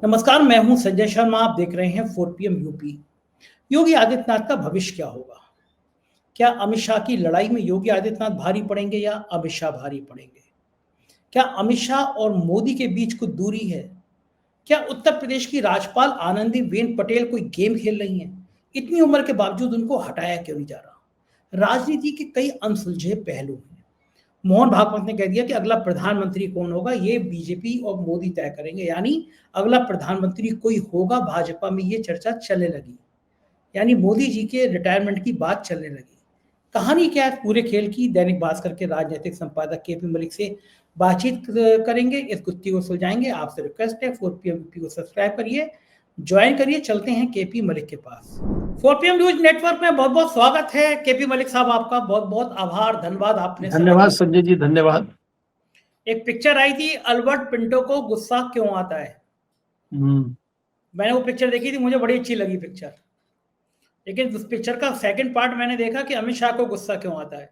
नमस्कार, मैं हूं संजय शर्मा। आप देख रहे हैं 4 PM यूपी। योगी आदित्यनाथ का भविष्य क्या होगा? क्या अमित शाह की लड़ाई में योगी आदित्यनाथ भारी पड़ेंगे या अमित शाह भारी पड़ेंगे? क्या अमित शाह और मोदी के बीच कुछ दूरी है? क्या उत्तर प्रदेश की राज्यपाल आनंदीबेन पटेल कोई गेम खेल रही हैं? इतनी उम्र के बावजूद उनको हटाया क्यों नहीं जा रहा? राजनीति के कई अनसुलझे पहलू हैं। मोहन भागवत ने कह दिया कि अगला प्रधानमंत्री कौन होगा ये बीजेपी और मोदी तय करेंगे, यानी अगला प्रधानमंत्री कोई होगा। भाजपा में ये चर्चा चलने लगी, यानी मोदी जी के रिटायरमेंट की बात चलने लगी। कहानी क्या है पूरे खेल की? दैनिक भास्कर के राजनीतिक संपादक केपी मलिक से बातचीत करेंगे, इस गुत्थी को सुलझाएंगे। आपसे रिक्वेस्ट है 4 PM यूपी को सब्सक्राइब करिए, ज्वाइन करिए। चलते हैं केपी मलिक के पास। 4 PM न्यूज नेटवर्क में बहुत बहुत स्वागत है। केपी मलिक साहब, आपका बहुत बहुत आभार, धन्यवाद। आपने धन्यवाद संजय जी, धन्यवाद। एक पिक्चर आई थी, अल्बर्ट पिंटो को गुस्सा क्यों आता है। मैंने वो पिक्चर देखी थी, मुझे बड़ी अच्छी लगी पिक्चर। लेकिन उस पिक्चर का सेकंड पार्ट मैंने देखा कि अमित शाह को गुस्सा क्यों आता है।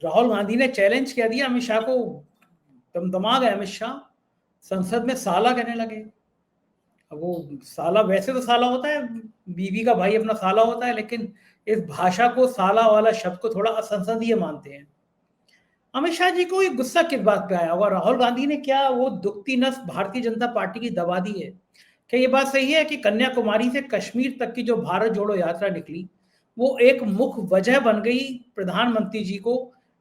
राहुल गांधी ने चैलेंज किया दिया अमित शाह को, दमदमा गए अमित शाह, संसद में साला कहने लगे। अब वो साला वैसे तो साला होता है, बीवी का भाई अपना साला होता है, लेकिन इस भाषा को, साला वाला शब्द को थोड़ा असंसदीय मानते हैं। अमित शाह जी को ये गुस्सा किस बात पे आया होगा? राहुल गांधी ने क्या वो दुखती नस भारतीय जनता पार्टी की दबा दी है? क्या ये बात सही है कि कन्याकुमारी से कश्मीर तक की जो भारत जोड़ो यात्रा निकली, वो एक मुख्य वजह बन गई प्रधानमंत्री जी को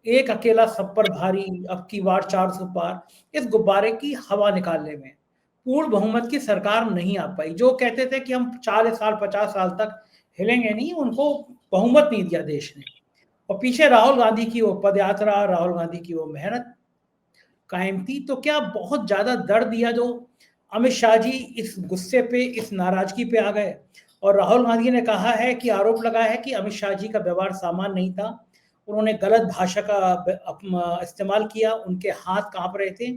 एक अकेला सब पर भारी, अब की बार 400 पार, इस गुब्बारे की हवा निकालने में? पूर्ण बहुमत की सरकार नहीं आ पाई। जो कहते थे कि हम 40 साल 50 साल तक हिलेंगे नहीं, उनको बहुमत नहीं दिया देश ने। और पीछे राहुल गांधी की वो पदयात्रा, राहुल गांधी की वो मेहनत कायम थी। तो क्या बहुत ज्यादा दर्द दिया जो अमित शाह जी इस गुस्से पे, इस नाराजगी पे आ गए? और राहुल गांधी ने कहा है कि, आरोप लगाया है कि अमित शाह जी का व्यवहार सामान्य नहीं था, उन्होंने गलत भाषा का इस्तेमाल किया, उनके हाथ कांप रहे थे।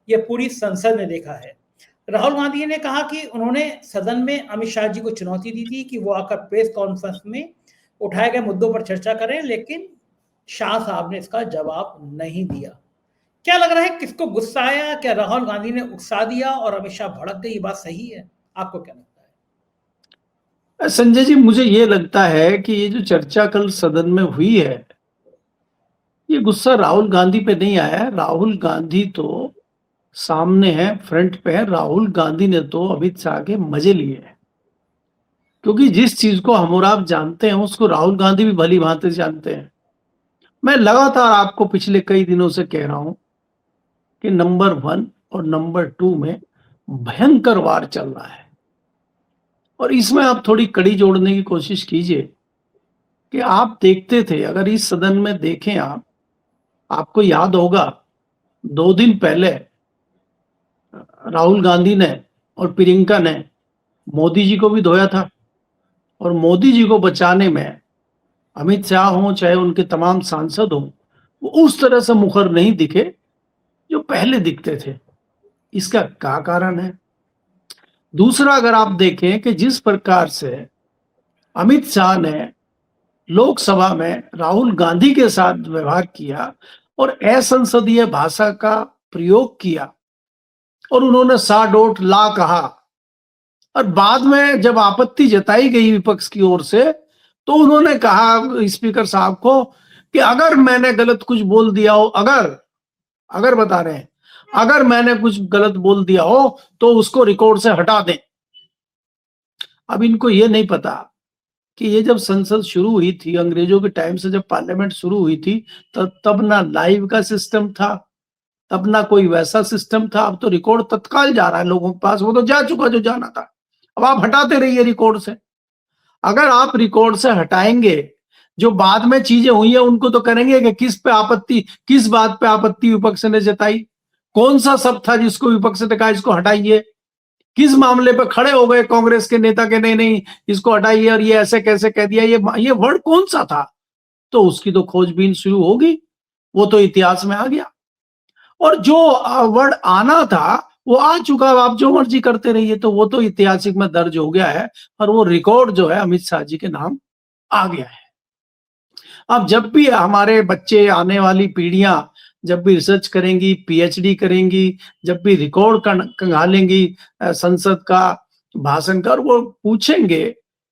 ये पूरी संसद ने देखा है। राहुल गांधी ने कहा कि उन्होंने सदन में अमित शाह जी को चुनौती दी थी कि वो आकर प्रेस कॉन्फ्रेंस में उठाए गए मुद्दों पर चर्चा करें, लेकिन शाह साहब ने इसका जवाब नहीं दिया। क्या लग रहा है, किसको गुस्सा आया? क्या राहुल गांधी ने उकसा दिया और अमित शाह भड़क गए? ये बात सही है? आपको क्या लगता है? संजय जी, मुझे ये लगता है कि ये जो चर्चा कल सदन में हुई है, ये गुस्सा राहुल गांधी पे नहीं आया। राहुल गांधी तो सामने है, फ्रंट पे है। राहुल गांधी ने तो अमित शाह के मजे लिए हैं, क्योंकि जिस चीज को हम और आप जानते हैं उसको राहुल गांधी भी भली भांति जानते हैं। मैं लगातार आपको पिछले कई दिनों से कह रहा हूं कि नंबर 1 और नंबर 2 में भयंकर वार चल रहा है। और इसमें आप थोड़ी कड़ी जोड़ने की कोशिश कीजिए कि आप देखते थे, अगर इस सदन में देखें आपको याद होगा 2 दिन पहले राहुल गांधी ने और प्रियंका ने मोदी जी को भी धोया था, और मोदी जी को बचाने में अमित शाह हो चाहे उनके तमाम सांसद हो, वो उस तरह से मुखर नहीं दिखे जो पहले दिखते थे। इसका क्या कारण है? दूसरा, अगर आप देखें कि जिस प्रकार से अमित शाह ने लोकसभा में राहुल गांधी के साथ व्यवहार किया और असंसदीय भाषा का प्रयोग किया, और उन्होंने साडोट ला कहा, और बाद में जब आपत्ति जताई गई विपक्ष की ओर से, तो उन्होंने कहा स्पीकर साहब को कि अगर मैंने गलत कुछ बोल दिया हो, अगर बता रहे हैं, अगर मैंने कुछ गलत बोल दिया हो तो उसको रिकॉर्ड से हटा दें। अब इनको ये नहीं पता कि ये जब संसद शुरू हुई थी, अंग्रेजों के टाइम से जब पार्लियामेंट शुरू हुई थी, तब ना लाइव का सिस्टम था, तब ना कोई वैसा सिस्टम था। अब तो रिकॉर्ड तत्काल जा रहा है लोगों के पास, वो तो जा चुका जो जाना था। अब आप हटाते रहिए रिकॉर्ड से। अगर आप रिकॉर्ड से हटाएंगे, जो बाद में चीजें हुई है उनको तो करेंगे कि किस बात पे आपत्ति विपक्ष ने जताई, कौन सा शब्द था जिसको विपक्ष ने कहा इसको हटाइए, किस मामले पे खड़े हो गए कांग्रेस के नेता के नहीं इसको हटाइए, और ये ऐसे कैसे कह दिया, ये वर्ड कौन सा था, तो उसकी तो खोजबीन शुरू होगी। वो तो इतिहास में आ गया, और जो वर्ड आना था वो आ चुका। आप जो मर्जी करते रहिए, तो वो तो ऐतिहासिक में दर्ज हो गया है, और वो रिकॉर्ड जो है अमित शाह जी के नाम आ गया है। अब जब भी हमारे बच्चे, आने वाली पीढ़ियां जब भी रिसर्च करेंगी, पीएचडी करेंगी, जब भी रिकॉर्ड खंगालेंगी संसद का भाषण का, और वो पूछेंगे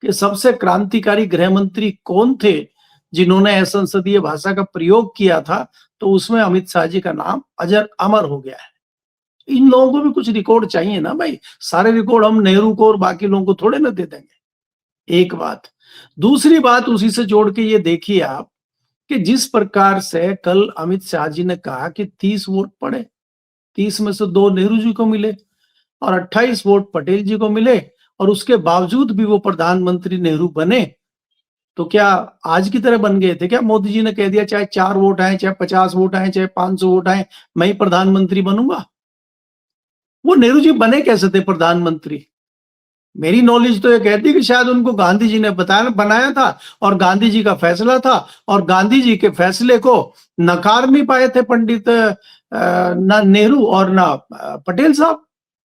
कि सबसे क्रांतिकारी गृह मंत्री कौन थे जिन्होंने संसदीय भाषा का प्रयोग किया था, तो उसमें अमित शाह जी का नाम अजर अमर हो गया है। इन लोगों को भी कुछ रिकॉर्ड चाहिए ना भाई, सारे रिकॉर्ड हम नेहरू को और बाकी लोगों को थोड़े ना दे देंगे। एक बात। दूसरी बात उसी से जोड़ के ये देखिए आप कि जिस प्रकार से कल अमित शाह जी ने कहा कि 30 वोट पड़े, 30 में से 2 नेहरू जी को मिले और 28 वोट पटेल जी को मिले, और उसके बावजूद भी वो प्रधानमंत्री नेहरू बने, तो क्या आज की तरह बन गए थे क्या? मोदी जी ने कह दिया चाहे 4 वोट आए, चाहे 50 वोट आए, चाहे 500 वोट आए, मैं ही प्रधानमंत्री बनूंगा। वो नेहरू जी बने कैसे थे प्रधानमंत्री? मेरी नॉलेज तो ये कहती है कि शायद उनको गांधी जी ने बनाया था, और गांधी जी का फैसला था, और गांधी जी के फैसले को नकार नहीं पाए थे पंडित ना नेहरू और ना पटेल साहब।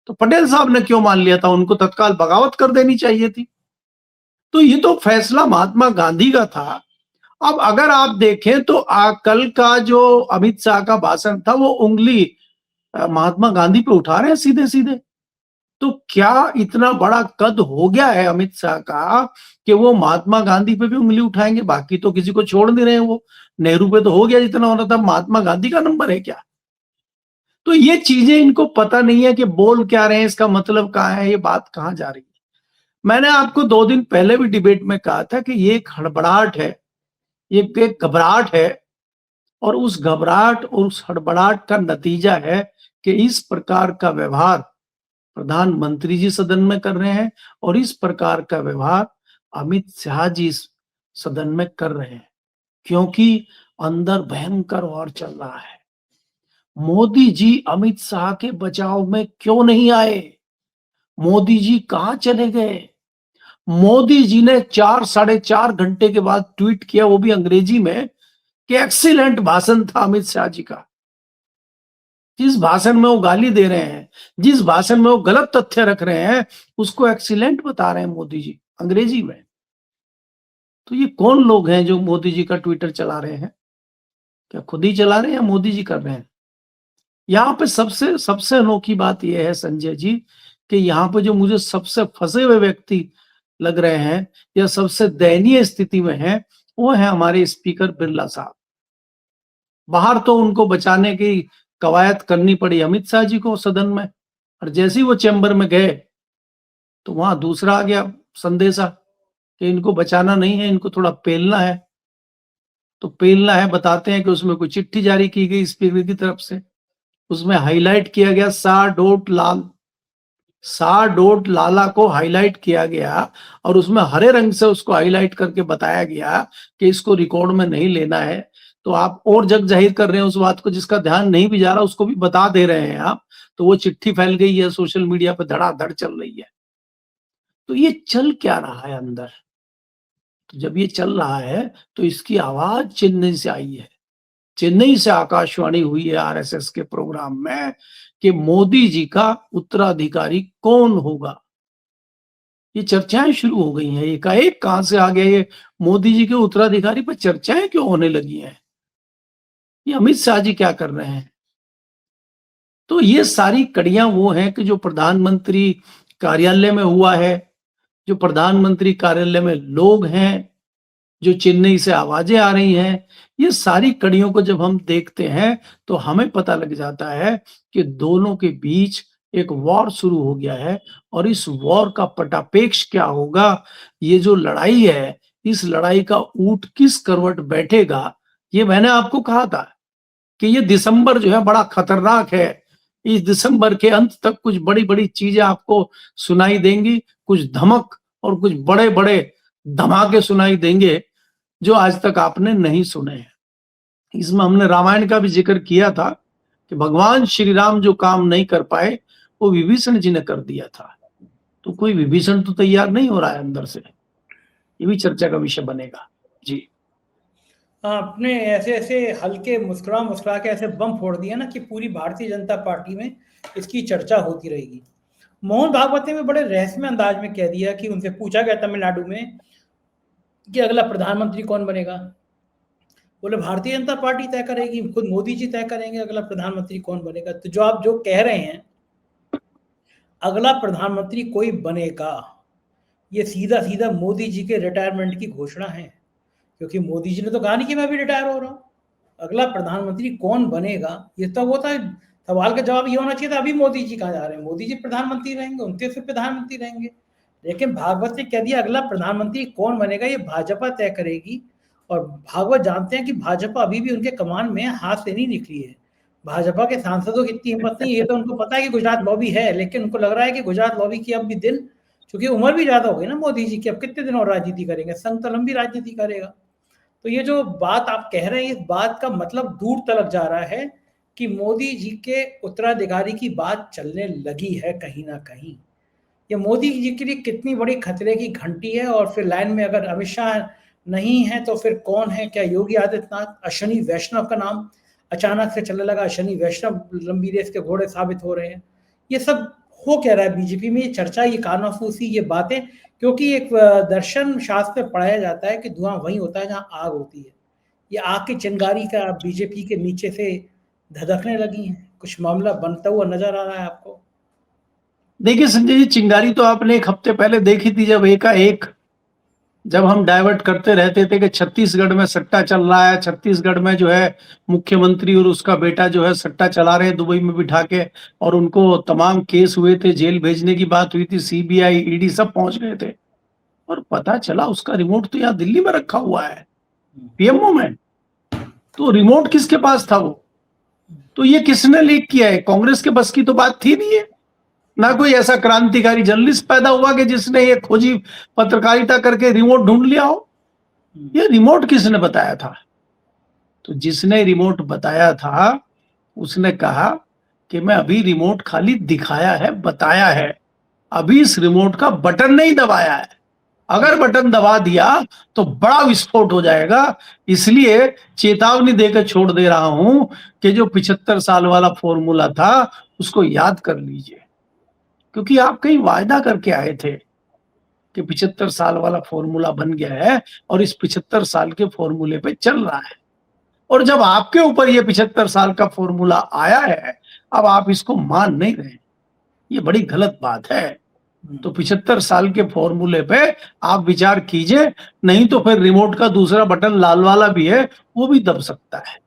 तो पटेल साहब ने क्यों मान लिया था? उनको तत्काल बगावत कर देनी चाहिए थी। तो ये तो फैसला महात्मा गांधी का था। अब अगर आप देखें तो कल का जो अमित शाह का भाषण था, वो उंगली महात्मा गांधी पे उठा रहे हैं सीधे सीधे। तो क्या इतना बड़ा कद हो गया है अमित शाह का कि वो महात्मा गांधी पे भी उंगली उठाएंगे? बाकी तो किसी को छोड़ नहीं रहे। वो नेहरू पे तो हो गया जितना होना था, महात्मा गांधी का नंबर है क्या? तो ये चीजें इनको पता नहीं है कि बोल क्या रहे हैं, इसका मतलब कहाँ है, ये बात कहाँ जा रही है। मैंने आपको 2 दिन पहले भी डिबेट में कहा था कि ये एक हड़बड़ाहट है, ये एक घबराहट है, और उस घबराहट और उस हड़बड़ाहट का नतीजा है कि इस प्रकार का व्यवहार प्रधानमंत्री जी सदन में कर रहे हैं, और इस प्रकार का व्यवहार अमित शाह जी सदन में कर रहे हैं, क्योंकि अंदर भयंकर वॉर चल रहा है। मोदी जी अमित शाह के बचाव में क्यों नहीं आए? मोदी जी कहां चले गए? मोदी जी ने 4-4.5 घंटे के बाद ट्वीट किया, वो भी अंग्रेजी में, कि एक्सीलेंट भाषण था अमित शाह जी का। जिस भाषण में वो गाली दे रहे हैं, जिस भाषण में वो गलत तथ्य रख रहे हैं, उसको एक्सीलेंट बता रहे हैं मोदी जी अंग्रेजी में। तो ये कौन लोग हैं जो मोदी जी का ट्विटर चला रहे हैं? क्या खुद ही चला रहे हैं या मोदी जी कर रहे हैं? यहाँ पे सबसे सबसे अनोखी बात यह है संजय जी, कि यहाँ पे जो मुझे सबसे फंसे हुए व्यक्ति लग रहे हैं या सबसे दयनीय स्थिति में है, वो है हमारे स्पीकर बिरला साहब। बाहर तो उनको बचाने की कवायद करनी पड़ी अमित शाह जी को सदन में, और जैसे ही वो चैम्बर में गए तो वहां दूसरा आ गया संदेशा कि इनको बचाना नहीं है, इनको थोड़ा पेलना है। तो पेलना है, बताते हैं कि उसमें कोई चिट्ठी जारी की गई स्पीकर की तरफ से, उसमें हाईलाइट किया गया सा डोट लाला को हाईलाइट किया गया, और उसमें हरे रंग से उसको हाईलाइट करके बताया गया कि इसको रिकॉर्ड में नहीं लेना है। तो आप और जग जाहिर कर रहे हैं उस बात को, जिसका ध्यान नहीं भी जा रहा उसको भी बता दे रहे हैं आप। तो वो चिट्ठी फैल गई है, सोशल मीडिया पर धड़ाधड़ चल रही है। तो ये चल क्या रहा है अंदर? तो जब ये चल रहा है तो इसकी आवाज चेन्नई से आई है। चेन्नई से आकाशवाणी हुई है आरएसएस के प्रोग्राम में कि मोदी जी का उत्तराधिकारी कौन होगा। ये चर्चाएं शुरू हो गई हैं। एकाएक कहां से आ गया ये मोदी जी के उत्तराधिकारी पर चर्चाएं क्यों होने लगी हैं? ये अमित शाह जी क्या कर रहे हैं? तो ये सारी कड़ियां वो हैं कि जो प्रधानमंत्री कार्यालय में हुआ है, जो प्रधानमंत्री कार्यालय में लोग हैं, जो चेन्नई से आवाजें आ रही हैं, ये सारी कड़ियों को जब हम देखते हैं तो हमें पता लग जाता है कि दोनों के बीच एक वॉर शुरू हो गया है। और इस वॉर का पटापेक्ष क्या होगा, ये जो लड़ाई है, इस लड़ाई का ऊंट किस करवट बैठेगा, ये मैंने आपको कहा था कि ये दिसंबर जो है बड़ा खतरनाक है। इस दिसंबर के अंत तक कुछ बड़ी बड़ी चीजें आपको सुनाई देंगी, कुछ धमक और कुछ बड़े बड़े धमाके सुनाई देंगे जो आज तक आपने नहीं सुने हैं। इसमें हमने रामायण का भी जिक्र किया था कि भगवान श्री राम जो काम नहीं कर पाए वो विभीषण जी ने कर दिया था। तो कोई विभीषण तो तैयार नहीं हो रहा है अंदर से, ये भी चर्चा का विषय बनेगा। जी आपने ऐसे ऐसे हल्के मुस्कुरा मुस्कुरा के ऐसे बम फोड़ दिया ना कि पूरी भारतीय जनता पार्टी में इसकी चर्चा होती रहेगी। मोहन भागवत ने भी बड़े रहस्यमय अंदाज में कह दिया कि उनसे पूछा गया तमिलनाडु में कि अगला प्रधानमंत्री कौन बनेगा, बोले भारतीय जनता पार्टी तय करेगी, खुद मोदी जी तय करेंगे अगला प्रधानमंत्री कौन बनेगा। तो जो आप जो कह रहे हैं अगला प्रधानमंत्री कोई बनेगा, ये सीधा सीधा मोदी जी के रिटायरमेंट की घोषणा है, क्योंकि मोदी जी ने तो कहा नहीं कि मैं भी रिटायर हो रहा हूँ। अगला प्रधानमंत्री कौन बनेगा ये तो वो था, सवाल का जवाब ये होना चाहिए था अभी मोदी जी कहाँ जा रहे हैं, मोदी जी प्रधानमंत्री रहेंगे, उनके फिर प्रधानमंत्री रहेंगे। लेकिन भागवत ने कह दिया अगला प्रधानमंत्री कौन बनेगा ये भाजपा तय करेगी। और भागवत जानते हैं कि भाजपा अभी भी उनके कमान में हाथ से नहीं निकली है। भाजपा के सांसदों की इतनी हिम्मत नहीं, ये तो उनको पता है कि गुजरात लॉबी है, लेकिन उनको लग रहा है कि गुजरात लॉबी की अब भी दिन, क्योंकि उम्र भी ज्यादा हो गई ना मोदी जी की, अब कितने दिन और राजनीति करेंगे, संघ तो लंबी राजनीति करेगा। तो ये जो बात आप कह रहे हैं इस बात का मतलब दूर तलक जा रहा है कि मोदी जी के उत्तराधिकारी की बात चलने लगी है कहीं ना कहीं। ये मोदी जी के लिए कितनी बड़ी खतरे की घंटी है। और फिर लाइन में अगर अमित शाह नहीं है तो फिर कौन है? क्या योगी आदित्यनाथ? अश्विनी वैष्णव का नाम अचानक से चलने लगा, अश्विनी वैष्णव लंबी रेस के घोड़े साबित हो रहे हैं। ये सब हो क्या रहा है बीजेपी में? ये चर्चा, ये कानाफूसी, ये बातें, क्योंकि एक दर्शन शास्त्र में पढ़ाया जाता है कि धुआं वहीं होता है जहां आग होती है। ये आग की चिंगारी का बीजेपी के नीचे से धधकने लगी है, कुछ मामला बनता हुआ नजर आ रहा है आपको? देखिए संजय जी, चिंगारी तो आपने एक हफ्ते पहले देखी थी, जब एकाएक जब हम डाइवर्ट करते रहते थे कि छत्तीसगढ़ में सट्टा चल रहा है, छत्तीसगढ़ में जो है मुख्यमंत्री और उसका बेटा जो है सट्टा चला रहे हैं दुबई में बिठा के, और उनको तमाम केस हुए थे, जेल भेजने की बात हुई थी, सीबीआई ईडी सब पहुंच गए थे, और पता चला उसका रिमोट तो यहाँ दिल्ली में रखा हुआ है, पीएमओ में। तो रिमोट किसके पास था? वो तो ये किसने लीक किया है? कांग्रेस के बस की तो बात थी नहीं है। ना कोई ऐसा क्रांतिकारी जर्नलिस्ट पैदा हुआ कि जिसने ये खोजी पत्रकारिता करके रिमोट ढूंढ लिया हो। ये रिमोट किसने बताया था? तो जिसने रिमोट बताया था उसने कहा कि मैं अभी रिमोट खाली दिखाया है, बताया है, अभी इस रिमोट का बटन नहीं दबाया है, अगर बटन दबा दिया तो बड़ा विस्फोट हो जाएगा, इसलिए चेतावनी देकर छोड़ दे रहा हूं कि जो 75 साल वाला फॉर्मूला था उसको याद कर लीजिए, क्योंकि आप कहीं वायदा करके आए थे कि 75 साल वाला फॉर्मूला बन गया है और इस 75 साल के फॉर्मूले पे चल रहा है, और जब आपके ऊपर ये 75 साल का फॉर्मूला आया है अब आप इसको मान नहीं रहे, ये बड़ी गलत बात है। तो 75 साल के फॉर्मूले पे आप विचार कीजिए, नहीं तो फिर रिमोट का दूसरा बटन लाल वाला भी है, वो भी दब सकता है।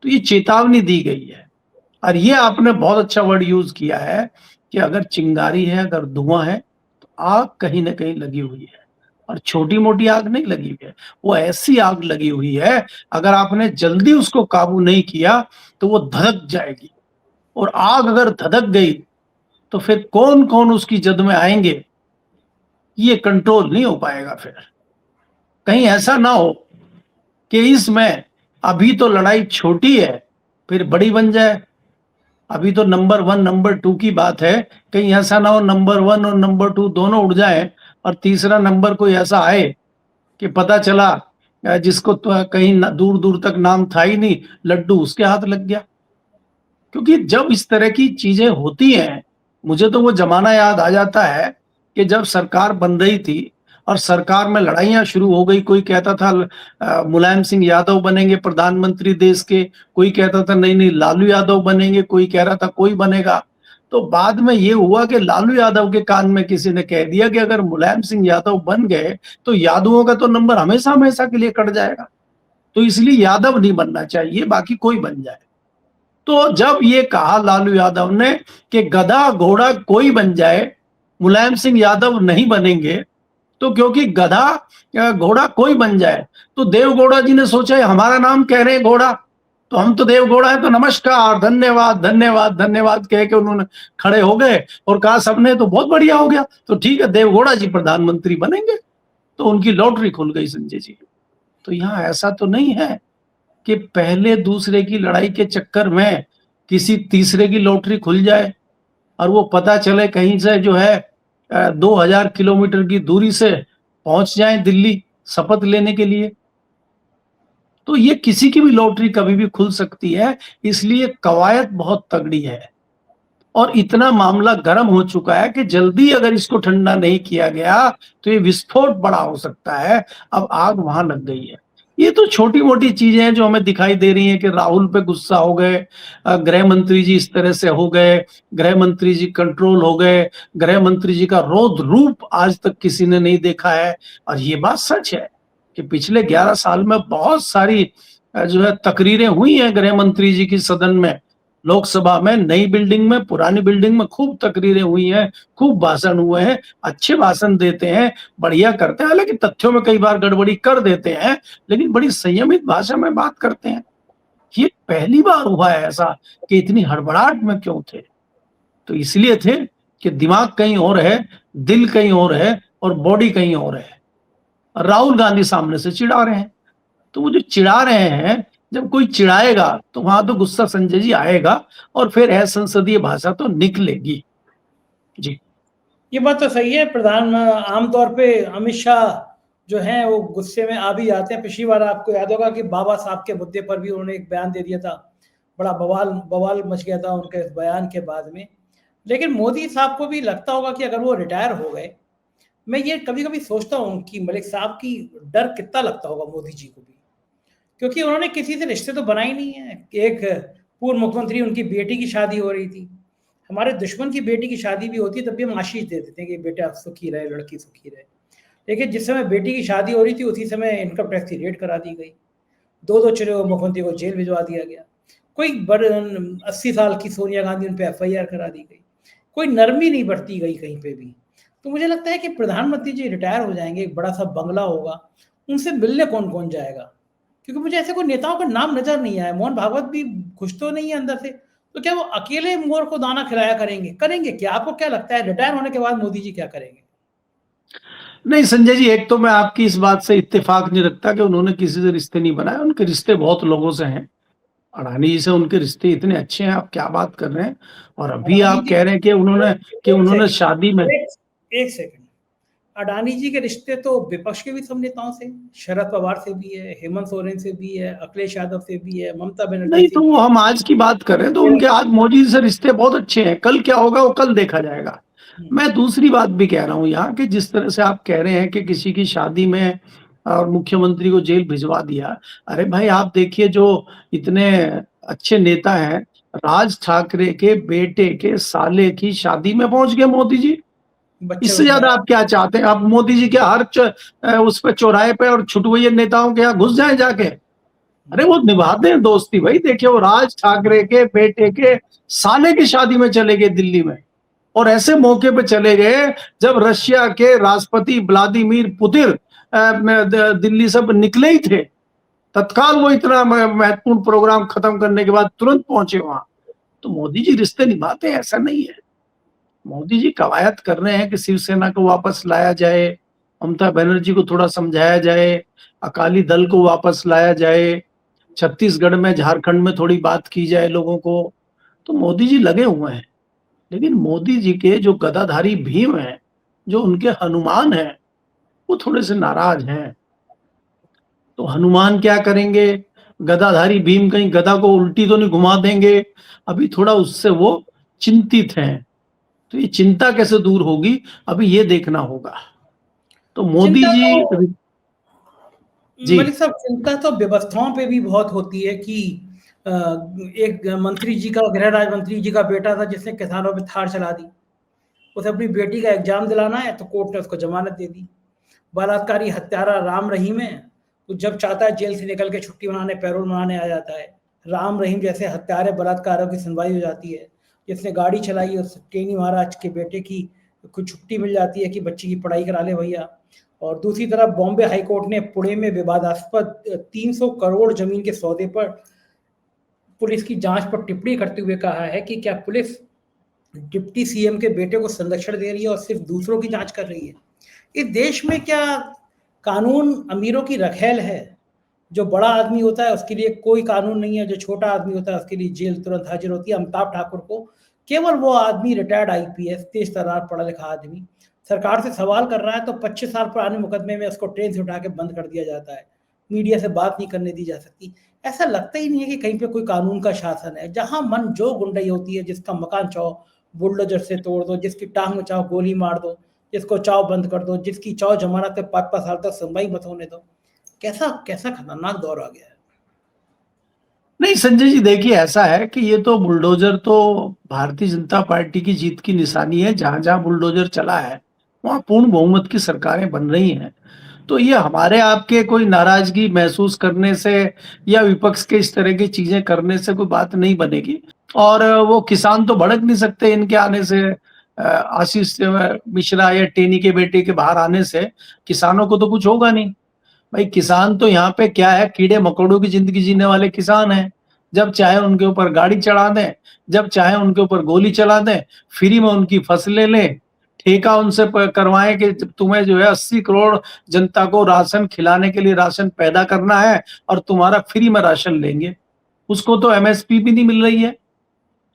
तो ये चेतावनी दी गई है। और ये आपने बहुत अच्छा वर्ड यूज किया है कि अगर चिंगारी है, अगर धुआं है, तो आग कहीं ना कहीं लगी हुई है, और छोटी मोटी आग नहीं लगी हुई है, वो ऐसी आग लगी हुई है अगर आपने जल्दी उसको काबू नहीं किया तो वो धधक जाएगी, और आग अगर धधक गई तो फिर कौन कौन उसकी जद में आएंगे ये कंट्रोल नहीं हो पाएगा। फिर कहीं ऐसा ना हो कि इसमें अभी तो लड़ाई छोटी है फिर बड़ी बन जाए। अभी तो नंबर 1 नंबर 2 की बात है, कहीं ऐसा ना हो नंबर 1 और नंबर 2 दोनों उड़ जाए और तीसरा नंबर कोई ऐसा आए कि पता चला जिसको तो कहीं दूर दूर तक नाम था ही नहीं, लड्डू उसके हाथ लग गया। क्योंकि जब इस तरह की चीजें होती हैं, मुझे तो वो जमाना याद आ जाता है कि जब सरकार बन रही थी और सरकार में लड़ाइयां शुरू हो गई, कोई कहता था मुलायम सिंह यादव बनेंगे प्रधानमंत्री देश के, कोई कहता था नहीं नहीं लालू यादव बनेंगे, कोई कह रहा था कोई बनेगा। तो बाद में ये हुआ कि लालू यादव के कान में किसी ने कह दिया कि अगर मुलायम सिंह यादव बन गए तो यादवों का तो नंबर हमेशा हमेशा के लिए कट जाएगा, तो इसलिए यादव नहीं बनना चाहिए, बाकी कोई बन जाए। तो जब ये कहा लालू यादव ने कि गधा घोड़ा कोई बन जाए, मुलायम सिंह यादव नहीं बनेंगे, तो क्योंकि गधा घोड़ा कोई बन जाए, तो देवगौड़ा जी ने सोचा हमारा नाम कह रहे हैं घोड़ा, तो हम तो देवगौड़ा है, तो नमस्कार धन्यवाद धन्यवाद धन्यवाद कह के उन्होंने खड़े हो गए और कहा सबने तो बहुत बढ़िया हो गया, तो ठीक है देवगौड़ा जी प्रधानमंत्री बनेंगे। तो उनकी लॉटरी खुल गई संजय जी। तो यहाँ ऐसा तो नहीं है कि पहले दूसरे की लड़ाई के चक्कर में किसी तीसरे की लॉटरी खुल जाए और वो पता चले कहीं से जो है 2000 किलोमीटर की दूरी से पहुंच जाए दिल्ली शपथ लेने के लिए। तो ये किसी की भी लॉटरी कभी भी खुल सकती है, इसलिए कवायद बहुत तगड़ी है और इतना मामला गर्म हो चुका है कि जल्दी अगर इसको ठंडा नहीं किया गया तो ये विस्फोट बड़ा हो सकता है। अब आग वहां लग गई है, ये तो छोटी मोटी चीजें हैं जो हमें दिखाई दे रही हैं कि राहुल पे गुस्सा हो गए, गृह मंत्री जी इस तरह से हो गए, गृह मंत्री जी कंट्रोल हो गए, गृह मंत्री जी का रौद्र रूप आज तक किसी ने नहीं देखा है। और ये बात सच है कि पिछले 11 साल में बहुत सारी जो है तकरीरें हुई हैं गृह मंत्री जी की सदन में, लोकसभा में, नई बिल्डिंग में, पुरानी बिल्डिंग में खूब तकरीरें हुई हैं, खूब भाषण हुए हैं, अच्छे भाषण देते हैं, बढ़िया करते हैं। हालांकि तथ्यों में कई बार गड़बड़ी कर देते हैं, लेकिन बड़ी संयमित भाषा में बात करते हैं। ये पहली बार हुआ है ऐसा कि इतनी हड़बड़ाहट में क्यों थे? तो इसलिए थे कि दिमाग कहीं और है, दिल कहीं और है और बॉडी कहीं और है। राहुल गांधी सामने से चिढ़ा रहे हैं, तो वो जो चिढ़ा रहे हैं, जब कोई चिढ़ाएगा तो वहां तो गुस्सा संजय जी आएगा और फिर असंसदीय भाषा तो निकलेगी। जी, ये बात तो सही है। प्रधान आमतौर पे अमित शाह जो हैं वो गुस्से में आ भी जाते हैं। पिछली बार आपको याद होगा कि बाबा साहब के मुद्दे पर भी उन्होंने एक बयान दे दिया था, बड़ा बवाल बवाल मच गया था उनके इस बयान के बाद में। लेकिन मोदी साहब को भी लगता होगा कि अगर वो रिटायर हो गए, मैं ये कभी कभी सोचता हूँ कि मलिक साहब की डर कितना लगता होगा मोदी जी को भी, क्योंकि उन्होंने किसी से रिश्ते तो बनाए नहीं है। एक पूर्व मुख्यमंत्री, उनकी बेटी की शादी हो रही थी, हमारे दुश्मन की बेटी की शादी भी होती है तब भी हम आशीष दे देते हैं कि बेटा सुखी रहे, लड़की सुखी रहे। लेकिन जिस समय बेटी की शादी हो रही थी उसी समय इनकम टैक्स की रेड करा दी गई, दो चुने हुए मुख्यमंत्री को जेल भिजवा दिया गया। कोई 80 साल की सोनिया गांधी, उन पर FIR करा दी गई। कोई नरमी नहीं बरती गई कहीं पे भी। तो मुझे लगता है कि प्रधानमंत्री जी रिटायर हो जाएंगे, एक बड़ा सा बंगला होगा, उनसे मिलने कौन कौन जाएगा? क्योंकि मुझे ऐसे कोई नेताओं का नाम नजर नहीं आया। मोहन भागवत भी खुश तो नहीं है अंदर से, तो क्या वो अकेले मोर को दाना खिलाया करेंगे क्या? आपको क्या लगता है रिटायर होने के बाद मोदी जी क्या करेंगे? नहीं संजय जी, एक तो मैं आपकी इस बात से इत्तेफाक नहीं रखता कि उन्होंने किसी से रिश्ते नहीं बनाए। उनके रिश्ते बहुत लोगों से हैं। अडानी जी से उनके रिश्ते इतने अच्छे हैं, आप क्या बात कर रहे हैं? और अभी अडानी आप जी, कह रहे हैं कि एक उन्होंने सेकंड, शादी में, एक सेकंड। अडानी जी के रिश्ते तो विपक्ष के भी सब नेताओं से, शरद पवार से भी है, हेमंत सोरेन से भी है, अखिलेश यादव से भी है, ममता बनर्जी नहीं से तो भी वो है। हम आज की बात कर रहे हैं, तो उनके आज मोदी जी से रिश्ते बहुत अच्छे हैं। कल क्या होगा वो कल देखा जाएगा। मैं दूसरी बात भी कह रहा हूं यहाँ कि जिस तरह से आप कह रहे हैं कि किसी की शादी में और मुख्यमंत्री को जेल भिजवा दिया, अरे भाई आप देखिए जो इतने अच्छे नेता हैं, राज ठाकरे के बेटे के साले की शादी में पहुंच गए मोदी जी। बच्चे इससे ज्यादा बिठाए। आप क्या चाहते हैं? आप मोदी जी के हर उस पे चौराहे पे और छुटवैया नेताओं के यहाँ घुस जाए जाके। अरे वो निभाते हैं दोस्ती भाई। देखिए वो राज ठाकरे के बेटे के साले की शादी में चले गए दिल्ली में, और ऐसे मौके पे चले गए जब रशिया के राष्ट्रपति व्लादिमीर पुतिन दिल्ली से निकले ही थे। तत्काल वो इतना महत्वपूर्ण प्रोग्राम खत्म करने के बाद तुरंत पहुंचे वहां। तो मोदी जी रिश्ते निभाते हैं, ऐसा नहीं है। मोदी जी कवायद कर रहे हैं कि शिवसेना को वापस लाया जाए, ममता बनर्जी को थोड़ा समझाया जाए, अकाली दल को वापस लाया जाए, छत्तीसगढ़ में, झारखंड में थोड़ी बात की जाए लोगों को। तो मोदी जी लगे हुए हैं। लेकिन मोदी जी के जो गदाधारी भीम हैं, जो उनके हनुमान हैं, वो थोड़े से नाराज हैं। तो हनुमान क्या करेंगे? गदाधारी भीम कहीं गदा को उल्टी तो नहीं घुमा देंगे? अभी थोड़ा उससे वो चिंतित हैं। तो ये चिंता कैसे दूर होगी, अभी ये देखना होगा। तो मोदी चिंता तो जी, जी, मलिक साहब, चिंता तो व्यवस्थाओं पे भी बहुत होती है कि एक मंत्री जी का, गृह राज्य मंत्री जी का बेटा था जिसने किसानों पे थार चला दी। उसे अपनी बेटी का एग्जाम दिलाना है तो कोर्ट ने उसको जमानत दे दी। बलात्कारी हत्यारा राम रहीम है, तो जब चाहता है जेल से निकल के छुट्टी मनाने, पैरोल मनाने आ जाता है। राम रहीम जैसे हत्यारे बलात्कारों की सुनवाई हो जाती है। जिसने गाड़ी चलाई उस टेनी महाराज के बेटे की कुछ छुट्टी मिल जाती है कि बच्ची की पढ़ाई करा ले भैया। और दूसरी तरफ बॉम्बे हाईकोर्ट ने पुणे में विवादास्पद 300 करोड़ जमीन के सौदे पर पुलिस की जांच पर टिप्पणी करते हुए कहा है कि क्या पुलिस डिप्टी CM के बेटे को संरक्षण दे रही है और सिर्फ दूसरों की जांच कर रही है? इस देश में क्या कानून अमीरों की रखेल है? जो बड़ा आदमी होता है उसके लिए कोई कानून नहीं है, जो छोटा आदमी होता है उसके लिए जेल तुरंत हाजिर होती है। अमिताभ ठाकुर को केवल वो आदमी, रिटायर्ड IPS, तेज तर्रार पढ़ा लिखा आदमी, सरकार से सवाल कर रहा है तो 25 साल पुराने मुकदमे में उसको ट्रेन से उठा के बंद कर दिया जाता है। मीडिया से बात नहीं करने दी जा सकती। ऐसा लगता ही नहीं है कि कहीं पे कोई कानून का शासन है। जहां मन जो गुंडाई होती है, जिसका मकान चाहो बुलडोजर से तोड़ दो, जिसकी टांग में चाहो गोली मार दो, जिसको चाहो बंद कर दो, जिसकी चाहो जमानत पे 5-5 साल तक सुनवाई मत होने दो। कैसा कैसा खतरनाक दौर आ गया है। नहीं संजय जी, देखिए ऐसा है कि ये तो बुलडोजर तो भारतीय जनता पार्टी की जीत की निशानी है। जहां जहां बुलडोजर चला है वहां पूर्ण बहुमत की सरकारें बन रही हैं। तो ये हमारे आपके कोई नाराजगी महसूस करने से या विपक्ष के इस तरह की चीजें करने से कोई बात नहीं बनेगी। और वो किसान तो भड़क नहीं सकते इनके आने से। आशीष मिश्रा या टेनी के बेटे के बाहर आने से किसानों को तो कुछ होगा नहीं। भाई किसान तो यहाँ पे क्या है, कीड़े मकोड़ों की जिंदगी जीने वाले किसान हैं। जब चाहे उनके ऊपर गाड़ी चढ़ा दें, जब चाहे उनके ऊपर गोली चला दें, फ्री में उनकी फसलें लें, ठेका उनसे करवाएं कि तुम्हें जो है 80 करोड़ जनता को राशन खिलाने के लिए राशन पैदा करना है और तुम्हारा फ्री में राशन लेंगे। उसको तो एमएसपी भी नहीं मिल रही है।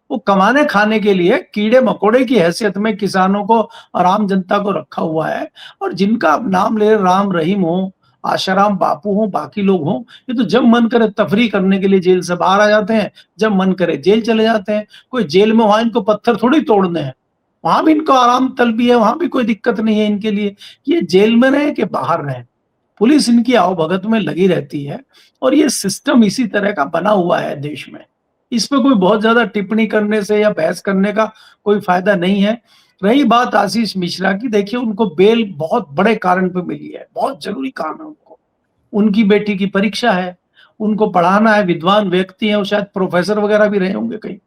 वो कमाने खाने के लिए कीड़े मकोड़े की हैसियत में किसानों को और आम जनता को रखा हुआ है। और जिनका आप नाम ले, राम रहीम हो, आशाराम बापू हो, बाकी लोग हों, ये तो जब मन करे तफरी करने के लिए जेल से बाहर आ जाते हैं, जब मन करे जेल चले जाते हैं। कोई जेल में वहां इनको पत्थर थोड़ी तोड़ने हैं, वहां भी इनको आराम तलबी है, वहां भी कोई दिक्कत नहीं है इनके लिए। ये जेल में रहे कि बाहर रहे, पुलिस इनकी आवभगत में लगी रहती है। और ये सिस्टम इसी तरह का बना हुआ है देश में। इसमें कोई बहुत ज्यादा टिप्पणी करने से या बहस करने का कोई फायदा नहीं है। रही बात आशीष मिश्रा की, देखिए उनको बेल बहुत बड़े कारण पे मिली है, बहुत जरूरी काम है उनको। उनकी बेटी की परीक्षा है, उनको पढ़ाना है, विद्वान व्यक्ति है, वो शायद प्रोफेसर वगैरह भी रहे होंगे कहीं।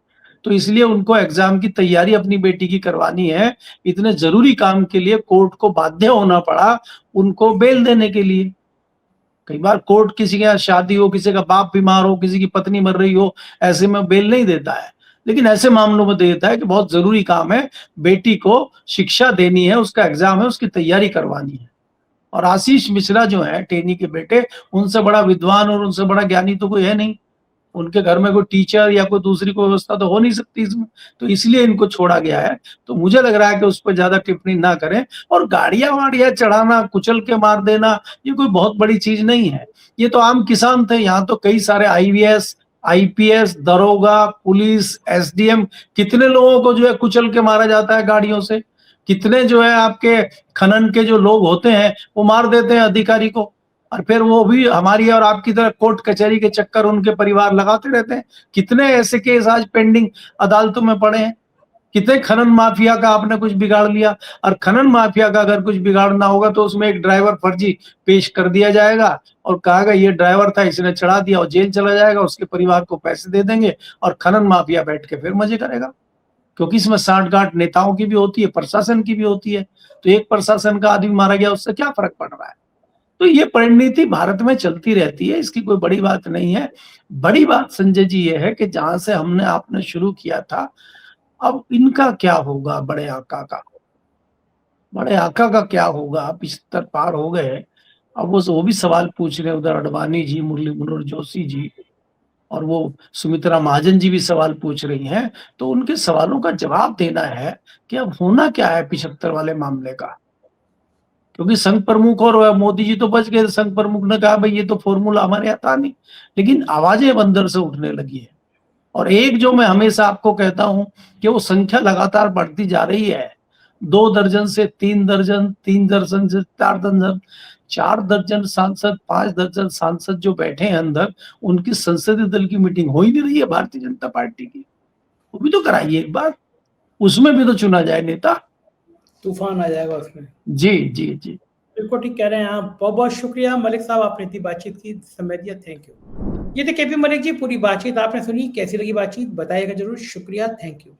तो इसलिए उनको एग्जाम की तैयारी अपनी बेटी की करवानी है। इतने जरूरी काम के लिए कोर्ट को बाध्य होना पड़ा उनको बेल देने के लिए। कई बार कोर्ट किसी के यहाँ शादी हो, किसी का बाप बीमार हो, किसी की पत्नी मर रही हो, ऐसे में बेल नहीं देता है। लेकिन ऐसे मामलों में देता है कि बहुत जरूरी काम है, बेटी को शिक्षा देनी है, उसका एग्जाम है, उसकी तैयारी करवानी है। और आशीष मिश्रा जो है टेनी के बेटे, उनसे बड़ा विद्वान और उनसे बड़ा ज्ञानी तो कोई है नहीं। उनके घर में कोई टीचर या कोई दूसरी कोई व्यवस्था तो हो नहीं सकती इसमें। तो इसलिए इनको छोड़ा गया है। तो मुझे लग रहा है कि उस पर ज्यादा टिप्पणी ना करें। और गाड़ियां वाड़ियां चढ़ाना, कुचल के मार देना, ये कोई बहुत बड़ी चीज नहीं है। ये तो आम किसान थे। यहाँ तो कई सारे आईवीएस, आईपीएस, दरोगा, पुलिस, एसडीएम, कितने लोगों को जो है कुचल के मारा जाता है गाड़ियों से। कितने जो है आपके खनन के जो लोग होते हैं वो मार देते हैं अधिकारी को, और फिर वो भी हमारी और आपकी तरह कोर्ट कचहरी के चक्कर उनके परिवार लगाते रहते हैं। कितने ऐसे केस आज पेंडिंग अदालतों में पड़े हैं। कितने खनन माफिया का आपने कुछ बिगाड़ लिया, और खनन माफिया का अगर कुछ बिगाड़ना होगा तो उसमें एक ड्राइवर फर्जी पेश कर दिया जाएगा और कहेगा ये ड्राइवर था, इसने चढ़ा दिया, और जेल चला जाएगा। उसके परिवार को पैसे दे देंगे और खनन माफिया बैठ के फिर मजे करेगा। क्योंकि इसमें सांठगांठ नेताओं की भी होती है, प्रशासन की भी होती है। तो एक प्रशासन का आदमी मारा गया, उससे क्या फर्क पड़ रहा है। तो ये परिणति भारत में चलती रहती है, इसकी कोई बड़ी बात नहीं है। बड़ी बात संजय जी ये है कि जहां से हमने आपने शुरू किया था, अब इनका क्या होगा, बड़े आका का। बड़े आका का क्या होगा। 75 पार हो गए, अब वो भी सवाल पूछ रहे हैं। उधर अडवाणी जी, मुरली मनोहर जोशी जी और वो सुमित्रा महाजन जी भी सवाल पूछ रही हैं। तो उनके सवालों का जवाब देना है कि अब होना क्या है 75 वाले मामले का। क्योंकि संघ प्रमुख और मोदी जी तो बच गए। संघ प्रमुख ने कहा भाई ये तो फॉर्मूला हमारे यहाँ था नहीं, लेकिन आवाजें अंदर से उठने लगी है। और एक जो मैं हमेशा आपको कहता हूं कि वो संख्या लगातार बढ़ती जा रही है। 2 दर्जन से 3 दर्जन, 3 दर्जन से 4 दर्जन, 4 दर्जन सांसद, 5 दर्जन सांसद जो बैठे हैं अंदर, उनकी संसदीय दल की मीटिंग हो ही नहीं रही है भारतीय जनता पार्टी की। वो भी तो कराइए एक बार, उसमें भी तो चुना जाए नेता। तूफान आ जाएगा उसमें। जी जी जी, बिल्कुल ठीक कह रहे हैं आप। बहुत बहुत शुक्रिया मलिक साहब, आपने इतनी बातचीत की, समय दिया, थैंक यू। ये थे केपी मलिक जी। पूरी बातचीत आपने सुनी, कैसी लगी बातचीत बताइएगा जरूर। शुक्रिया, थैंक यू।